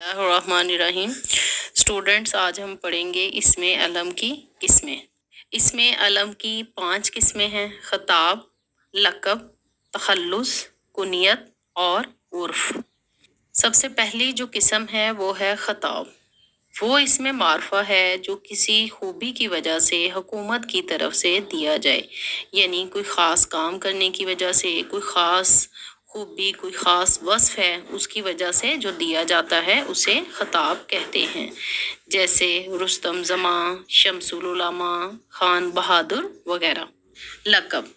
Rahman students, आज हम पढ़ेंगे इसमें अलम की किस्में। इसमें अलम की 5 किस्में हैं: खताब, लक़ब, तखल्लुस, कुनियत और उर्फ। सबसे पहली जो किस्म है वो है खताब। वो इसमें मारफा है जो किसी खूबी की वजह से हुकूमत की तरफ से दिया जाए, यानी कोई ख़ास काम करने की वजह से, कोई ख़ास खूबी, कोई ख़ास वस्फ है, उसकी वजह से जो दिया जाता है उसे खताब कहते हैं। जैसे रुस्तम जमा, शमसुल उलमा, खान बहादुर वगैरह। लक़ब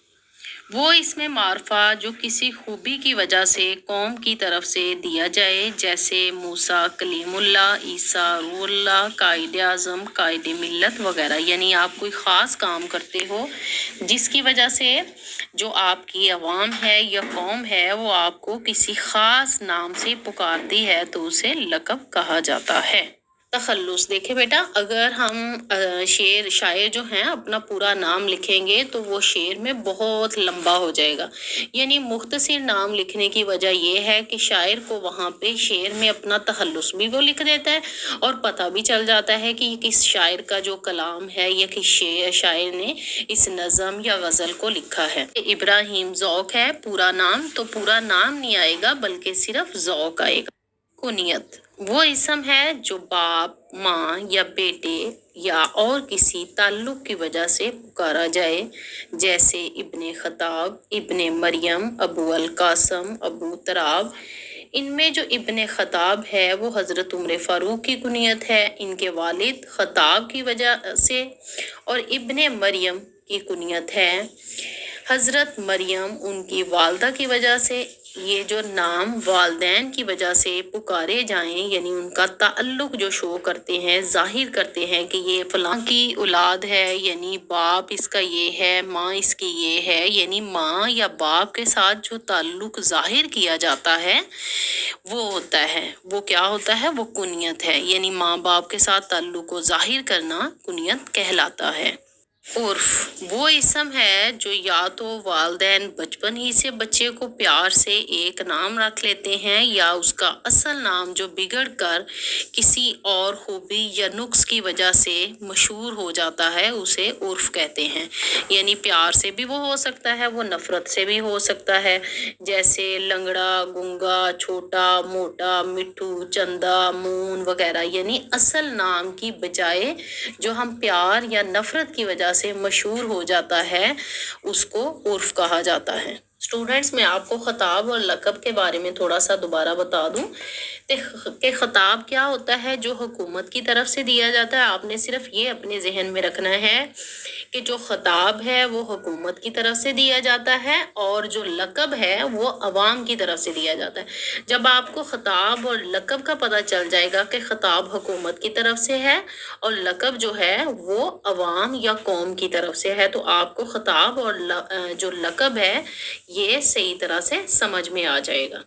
वो इसमें मारफा जो किसी खूबी की वजह से कौम की तरफ से दिया जाए, जैसे मूसा कलीमुल्लाह, ईसा रूहुल्लाह, कायद आज़म, कायद मिल्लत वगैरह। यानी आप कोई ख़ास काम करते हो जिसकी वजह से जो आपकी अवाम है या कौम है वो आपको किसी ख़ास नाम से पुकारती है तो उसे लक़ब कहा जाता है। तखल्लुस देखे बेटा, अगर हम शेर शायर जो हैं अपना पूरा नाम लिखेंगे तो वो शेर में बहुत लंबा हो जाएगा। यानी मुख्तसर नाम लिखने की वजह ये है कि शायर को वहाँ पे शेर में अपना तखल्लुस भी वो लिख देता है और पता भी चल जाता है कि किस शायर का जो कलाम है या किस शायर ने इस नज़म या गज़ल को लिखा है। इब्राहिम ज़ौक है पूरा नाम, तो पूरा नाम नहीं आएगा बल्कि सिर्फ ज़ौक आएगा। कुनियत वो इसम है जो बाप, माँ या बेटे या और किसी ताल्लुक की वजह से पुकारा जाए, जैसे इब्ने खताब, इब्ने मरियम, अबू अल कासम, अबू तराब। इनमें जो इब्ने खताब है वो हज़रत उमर फ़ारूक की कुनियत है, इनके वालिद खताब की वजह से, और इब्ने मरियम की कुनियत है हज़रत मरियम उनकी वालदा की वजह से। ये जो नाम वालदैन की वजह से पुकारे जाएं, यानी उनका ताल्लुक जो शो करते हैं, जाहिर करते हैं कि ये फलां की औलाद है, यानी बाप इसका ये है, माँ इसकी ये है, यानी माँ या बाप के साथ जो ताल्लुक जाहिर किया जाता है वो होता है, वो क्या होता है, वो कुनियत है। यानी माँ बाप के साथ ताल्लुक को जाहिर करना कुनियत कहलाता है। उर्फ वो इसम है जो या तो वालदैन बचपन ही से बच्चे को प्यार से एक नाम रख लेते हैं या उसका असल नाम जो बिगड़ कर किसी और खूबी या नुक्स की वजह से मशहूर हो जाता है उसे उर्फ कहते हैं। यानी प्यार से भी वो हो सकता है, वो नफ़रत से भी हो सकता है, जैसे लंगड़ा, गुंगा, छोटा, मोटा, मिट्ठू, चंदा, मून वगैरह। यानी असल नाम की बजाय जो हम प्यार या नफ़रत की वजह से मशहूर हो जाता है उसको उर्फ कहा जाता है। स्टूडेंट्स, मैं आपको खताब और लक़ब के बारे में थोड़ा सा दोबारा बता दूं कि खताब क्या होता है जो हुकूमत की तरफ से दिया जाता है। आपने सिर्फ ये अपने जहन में रखना है कि जो खताब है वो हुकूमत की तरफ से दिया जाता है और जो लक़ब है वो अवाम की तरफ से दिया जाता है। जब आपको खताब और लक़ब का पता चल जाएगा कि खताब हुकूमत की तरफ से है और लक़ब जो है वो अवाम या कौम की तरफ से है, तो आपको खताब और जो लक़ब है ये सही तरह से समझ में आ जाएगा।